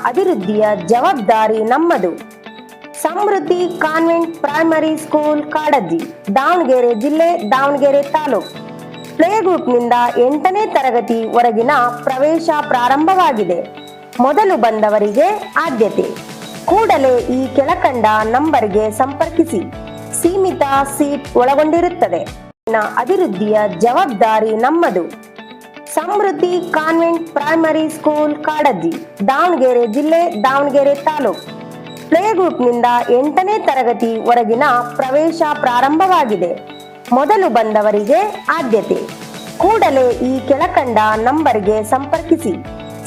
ಅಭಿವೃದ್ಧಿಯ ಜವಾಬ್ದಾರಿ ನಮ್ಮದು. Samruddhi convent primary school Kadajji, Davanagere ಜಿಲ್ಲೆ, ದಾವಣಗೆರೆ ತಾಲೂಕು. ಪ್ಲೇ ಗ್ರೂಪ್ನಿಂದ 8ನೇ ತರಗತಿ ವರೆಗಿನ ಪ್ರವೇಶ ಪ್ರಾರಂಭವಾಗಿದೆ. ಮೊದಲು ಬಂದವರಿಗೆ ಆದ್ಯತೆ. ಕೂಡಲೇ ಈ ಕೆಳಕಂಡ ನಂಬರ್ಗೆ ಸಂಪರ್ಕಿಸಿ. ಸೀಮಿತ ಸೀಟ್ ಒಳಗೊಂಡಿರುತ್ತದೆ. ಅಭಿವೃದ್ಧಿಯ ಜವಾಬ್ದಾರಿ ನಮ್ಮದು. Samruddhi convent primary school Kadajji, Davanagere ಜಿಲ್ಲೆ, ದಾವಣಗೆರೆ ತಾಲೂಕು. ಪ್ಲೇ ಗ್ರೂಪ್ನಿಂದ 8ನೇ ತರಗತಿ ವರೆಗಿನ ಪ್ರವೇಶ ಪ್ರಾರಂಭವಾಗಿದೆ. ಮೊದಲು ಬಂದವರಿಗೆ ಆದ್ಯತೆ. ಕೂಡಲೇ ಈ ಕೆಳಕಂಡ ನಂಬರ್ಗೆ ಸಂಪರ್ಕಿಸಿ.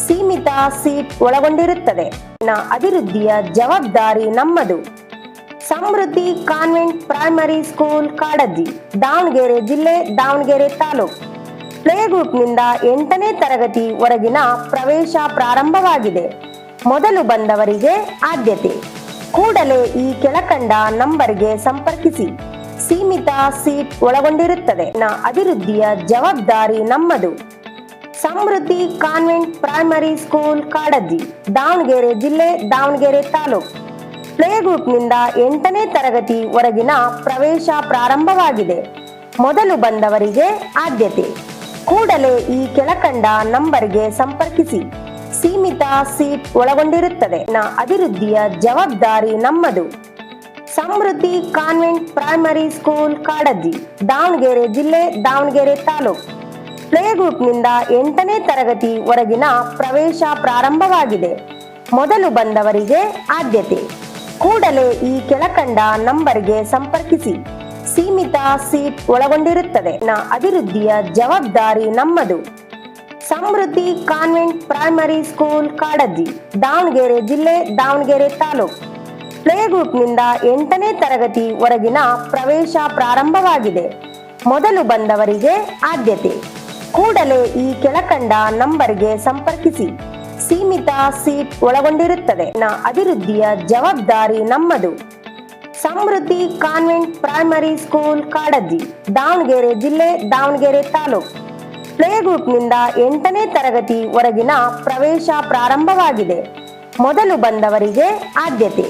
ಸೀಮಿತ ಸೀಟ್ ಒಳಗೊಂಡಿರುತ್ತದೆ. ಅಭಿವೃದ್ಧಿಯ ಜವಾಬ್ದಾರಿ ನಮ್ಮದು. Samruddhi convent primary school Kadajji, Davanagere ಜಿಲ್ಲೆ, ದಾವಣಗೆರೆ ತಾಲೂಕು. ಪ್ಲೇ ಗ್ರೂಪ್ನಿಂದ 8ನೇ ತರಗತಿ ವರೆಗಿನ ಪ್ರವೇಶ ಪ್ರಾರಂಭವಾಗಿದೆ. ಮೊದಲು ಬಂದವರಿಗೆ ಆದ್ಯತೆ. ಕೂಡಲೇ ಈ ಕೆಳಕಂಡ ನಂಬರ್ಗೆ ಸಂಪರ್ಕಿಸಿ. ಸೀಮಿತ ಸೀಟ್ ಒಳಗೊಂಡಿರುತ್ತದೆ. ಅಭಿವೃದ್ಧಿಯ ಜವಾಬ್ದಾರಿ ನಮ್ಮದು. Samruddhi convent primary school Kadajji, Davanagere ಜಿಲ್ಲೆ, ದಾವಣಗೆರೆ ತಾಲೂಕು. ಪ್ಲೇ ಗ್ರೂಪ್ನಿಂದ 8ನೇ ತರಗತಿ ವರೆಗಿನ ಪ್ರವೇಶ ಪ್ರಾರಂಭವಾಗಿದೆ. ಮೊದಲು ಬಂದವರಿಗೆ ಆದ್ಯತೆ. ಕೂಡಲೇ ಈ ಕೆಳಕಂಡ ನಂಬರ್ಗೆ ಸಂಪರ್ಕಿಸಿ. ಸೀಮಿತ ಸೀಟ್ ಒಳಗೊಂಡಿರುತ್ತದೆ. ಅಭಿವೃದ್ಧಿಯ ಜವಾಬ್ದಾರಿ ನಮ್ಮದು. Samruddhi convent primary school Kadajji, Davanagere ಜಿಲ್ಲೆ, ದಾವಣಗೆರೆ ತಾಲೂಕು. ಪ್ಲೇ ಗ್ರೂಪ್ನಿಂದ 8ನೇ ತರಗತಿ ವರೆಗಿನ ಪ್ರವೇಶ ಪ್ರಾರಂಭವಾಗಿದೆ. ಮೊದಲು ಬಂದವರಿಗೆ ಆದ್ಯತೆ. ಕೂಡಲೇ ಈ ಕೆಳಕಂಡ ನಂಬರ್ಗೆ ಸಂಪರ್ಕಿಸಿ. ಸೀಮಿತ ಸೀಟ್ ಒಳಗೊಂಡಿರುತ್ತದೆ. ಅಭಿವೃದ್ಧಿಯ ಜವಾಬ್ದಾರಿ ನಮ್ಮದು. Samruddhi convent primary school Kadajji, Davanagere ಜಿಲ್ಲೆ, ದಾವಣಗೆರೆ ತಾಲೂಕು. ಪ್ಲೇ ಗ್ರೂಪ್ನಿಂದ 8ನೇ ತರಗತಿ ವರೆಗಿನ ಪ್ರವೇಶ ಪ್ರಾರಂಭವಾಗಿದೆ. ಮೊದಲು ಬಂದವರಿಗೆ ಆದ್ಯತೆ. ಕೂಡಲೇ ಈ ಕೆಳಕಂಡ ನಂಬರ್ಗೆ ಸಂಪರ್ಕಿಸಿ. ಸೀಮಿತ ಸೀಟ್ ಒಳಗೊಂಡಿರುತ್ತದೆ. ಅಭಿವೃದ್ಧಿಯ ಜವಾಬ್ದಾರಿ ನಮ್ಮದು. Samruddhi convent primary school Kadajji, Davanagere ಜಿಲ್ಲೆ, ದಾವಣಗೆರೆ ತಾಲೂಕು. ಪ್ಲೇ ಗ್ರೂಪ್ನಿಂದ 8ನೇ ತರಗತಿ ವರೆಗಿನ ಪ್ರವೇಶ ಪ್ರಾರಂಭವಾಗಿದೆ. ಮೊದಲು ಬಂದವರಿಗೆ ಆದ್ಯತೆ.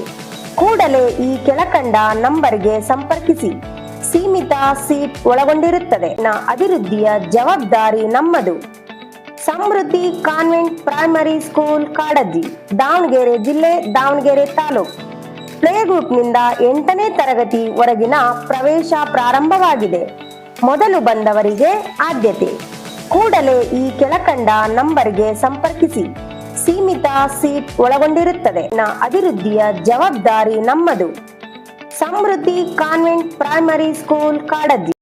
ಕೂಡಲೇ ಈ ಕೆಳಕಂಡ ನಂಬರ್ಗೆ ಸಂಪರ್ಕಿಸಿ. ಸೀಮಿತ ಸೀಟ್ ಒಳಗೊಂಡಿರುತ್ತದೆ. ಅಭಿವೃದ್ಧಿಯ ಜವಾಬ್ದಾರಿ ನಮ್ಮದು. Samruddhi convent primary school Kadajji, Davanagere ಜಿಲ್ಲೆ, ದಾವಣಗೆರೆ ತಾಲೂಕು. ಪ್ಲೇ ಗ್ರೂಪ್ನಿಂದ 8ನೇ ತರಗತಿ ವರೆಗಿನ ಪ್ರವೇಶ ಪ್ರಾರಂಭವಾಗಿದೆ. ಮೊದಲು ಬಂದವರಿಗೆ ಆದ್ಯತೆ. ಕೂಡಲೇ ಈ ಕೆಳಕಂಡ ನಂಬರ್ಗೆ ಸಂಪರ್ಕಿಸಿ. ಸೀಮಿತ ಸೀಟ್ ಒಳಗೊಂಡಿರುತ್ತದೆ. ಅಭಿವೃದ್ಧಿಯ ಜವಾಬ್ದಾರಿ ನಮ್ಮದು. Samruddhi convent primary school Kadajji.